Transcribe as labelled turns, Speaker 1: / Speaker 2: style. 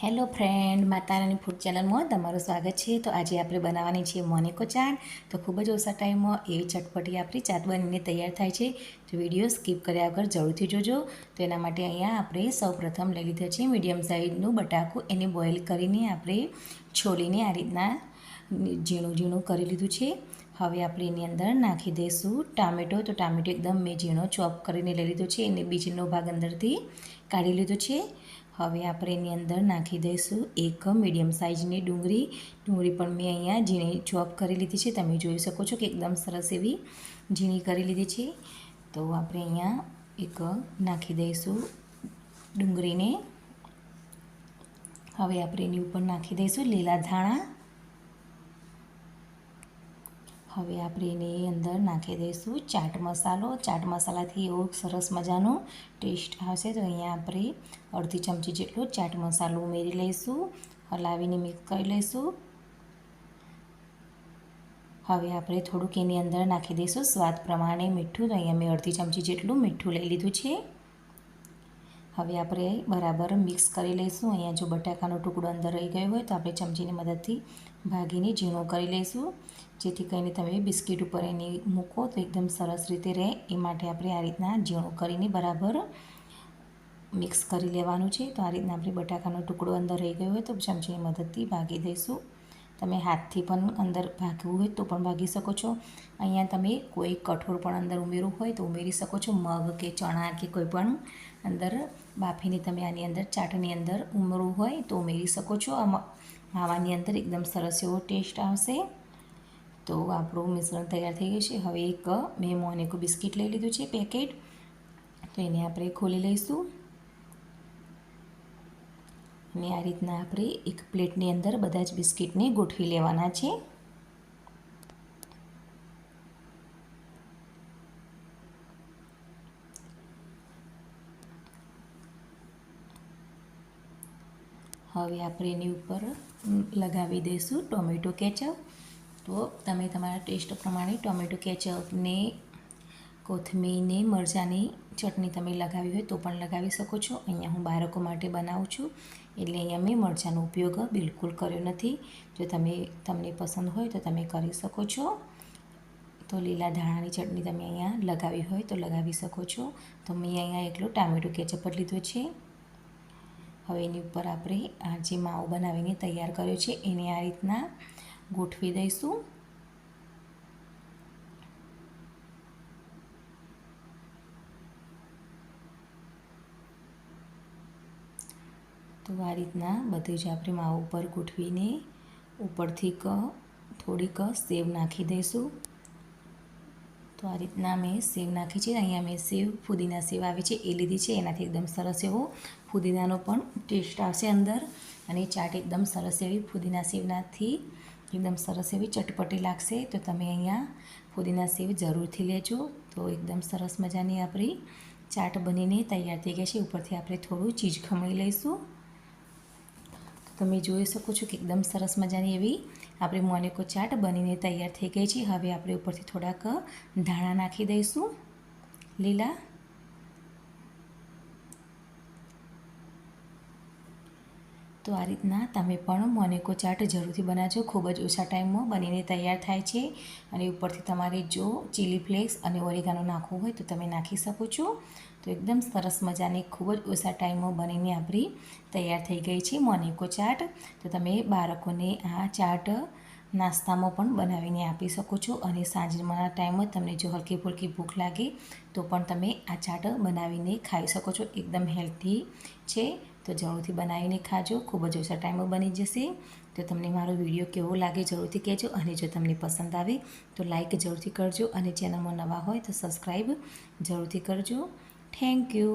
Speaker 1: Hello friend, માતારાની food ચેનલમાં તમારું સ્વાગત છે। તો આજે આપણે બનાવવાની છે મોનિકો ચાટ। તો ખૂબ જ ઓછા ટાઈમમાં એવી ચટપટી આપણી ચાટ બનીને તૈયાર થાય છે। તો વિડીયો સ્કીપ કર્યા વગર જરૂરથી જોજો। તો એના માટે અહીંયા આપણે સૌપ્રથમ લઈ લીધા છે મીડિયમ સાઇઝનું બટાકું। એને બોઇલ કરીને આપણે છોલીને આ રીતના ઝીણું ઝીણું કરી લીધું છે। હવે આપણે એની અંદર નાખી દઈશું ટામેટો। તો ટામેટો એકદમ મેં ઝીણો ચોપ કરીને લઈ લીધો છે। એને બીજનો ભાગ અંદરથી કાઢી લીધો છે। હવે આપણે એની અંદર નાખી દઈશું એક મીડિયમ સાઇઝની ડુંગળી પણ મેં અહીંયા ઝીણી ચોપ કરી લીધી છે। તમે જોઈ શકો છો કે એકદમ સરસ એવી ઝીણી કરી લીધી છે। તો આપણે અહીંયા એક નાખી દઈશું ડુંગળીને। હવે આપણે એની ઉપર નાખી દઈશું લીલા ધાણા। હવે આપણે એની અંદર નાખી દઈશું ચાટ મસાલો। ચાટ મસાલાથી એવો સરસ મજાનો ટેસ્ટ આવશે। તો અહીંયા આપણે અડધી ચમચી જેટલો ચાટ મસાલો ઉમેરી લઈશું, હલાવીને મિક્સ કરી લઈશું। હવે આપણે થોડુંક એની અંદર નાખી દઈશું સ્વાદ પ્રમાણે મીઠું। તો અહીંયા મેં અડધી ચમચી જેટલું મીઠું લઈ લીધું છે। હવે આપણે બરાબર મિક્સ કરી લઈશું। અહીંયા જો બટાકાનો ટુકડો અંદર રહી ગયો હોય તો આપણે ચમચીની મદદથી ભાગીને ઝીણો કરી લઈશું, જેથી કરીને તમે બિસ્કિટ ઉપર એની મૂકો તો એકદમ સરસ રીતે રહે। એ માટે આપણે આ રીતના ઝીણો કરીને બરાબર મિક્સ કરી લેવાનું છે। તો આ રીતના આપણે બટાકાનો ટુકડો અંદર રહી ગયો હોય તો ચમચીની મદદથી ભાગી દઈશું। તમે હાથથી પણ અંદર ભાગવું હોય તો પણ ભાગી શકો છો। અહીંયા તમે કોઈ કઠોળ પણ અંદર ઉમેરવું હોય તો ઉમેરી શકો છો, મગ કે ચણા કે કોઈ પણ અંદર બાફીને તમે આની અંદર ચાટની અંદર ઉમેરવું હોય તો ઉમેરી શકો છો। માવાની અંદર એકદમ સરસ એવો ટેસ્ટ આવશે। તો આપણું મિશ્રણ તૈયાર થઈ ગયું છે। હવે એક મેં મોનિકો બિસ્કિટ લઈ લીધું છે પેકેટ। તો એને આપણે ખોલી લઈશું અને આ રીતના આપણે એક પ્લેટની અંદર બધા જ બિસ્કિટને ગોઠવી લેવાના છે। હવે આપણે એની ઉપર લગાવી દઈશું ટોમેટો કેચઅપ। તો તમે તમારા ટેસ્ટ પ્રમાણે ટોમેટો કેચઅપને કોથમીરને મરચાંની ચટણી તમે લગાવી હોય તો પણ લગાવી શકો છો। અહીંયા હું બાળકો માટે બનાવું છું એટલે અહીંયા મેં મરચાંનો ઉપયોગ બિલકુલ કર્યો નથી। જો તમને પસંદ હોય તો તમે કરી શકો છો। તો લીલા ધાણાની ચટણી તમે અહીંયા લગાવી હોય તો લગાવી શકો છો। તો મેં અહીંયા એકલો ટામેટો કેચઅપ જ લીધો છે। હવે એની ઉપર આપણે આ જે માવો બનાવીને તૈયાર કર્યો છે એને આ રીતના ગોઠવી દઈશું। તો આ રીતના બધું જ આપણે માવો ઉપર ગોઠવીને ઉપરથી થોડીક સેવ નાખી દઈશું। તો આ રીતના મેં સેવ નાખી છે। અહીંયા મેં સેવ ફુદીના સેવ આવે છે એ લીધી છે। એનાથી એકદમ સરસ એવો ફુદીનાનો પણ ટેસ્ટ આવશે અંદર અને ચાટ એકદમ સરસ એવી ફુદીના સેવનાથી એકદમ સરસ એવી ચટપટી લાગશે। તો તમે અહીંયા ફુદીના સેવ જરૂરથી લેજો। તો એકદમ સરસ મજાની આપણી ચાટ બનીને તૈયાર થઈ ગઈ છે। ઉપરથી આપણે થોડું ચીઝ ખમણી લઈશું। તમે જોઈ શકો છો કે એકદમ સરસ મજાની એવી આપણી મોનિકો ચાટ બનીને તૈયાર થઈ ગઈ છે। હવે આપણે ઉપરથી થોડાક ધાણા નાખી દઈશું લીલા। તો આ રીતના તમે પણ મોનિકો ચાટ જરૂરથી બનાવજો। ખૂબ જ ઓછા ટાઈમમાં બનીને તૈયાર થાય છે। અને ઉપરથી તમારે જો ચીલી ફ્લેક્સ અને ઓરેગાનો નાખવું હોય તો તમે નાખી શકો છો। તો એકદમ સરસ મજાની ખૂબ જ ઓછા ટાઈમમાં બનીને આપણી તૈયાર થઈ ગઈ છે મોનિકો ચાટ। તો તમે બાળકોને આ ચાટ નાસ્તામાં પણ બનાવીને આપી શકો છો અને સાંજના ટાઈમમાં તમને જો હલકી ફુલકી ભૂખ લાગે તો પણ તમે આ ચાટ બનાવીને ખાઈ શકો છો। એકદમ હેલ્ધી છે તો જરૂરથી બનાવીને ખાજો। ખૂબ જ ઓછા ટાઈમમાં બની જશે। તો તમને મારો વિડીયો કેવો લાગે જરૂરથી કહેજો અને જો તમને પસંદ આવે તો લાઈક જરૂરથી કરજો અને ચેનલમાં નવા હોય તો સબસ્ક્રાઈબ જરૂરથી કરજો। Thank you.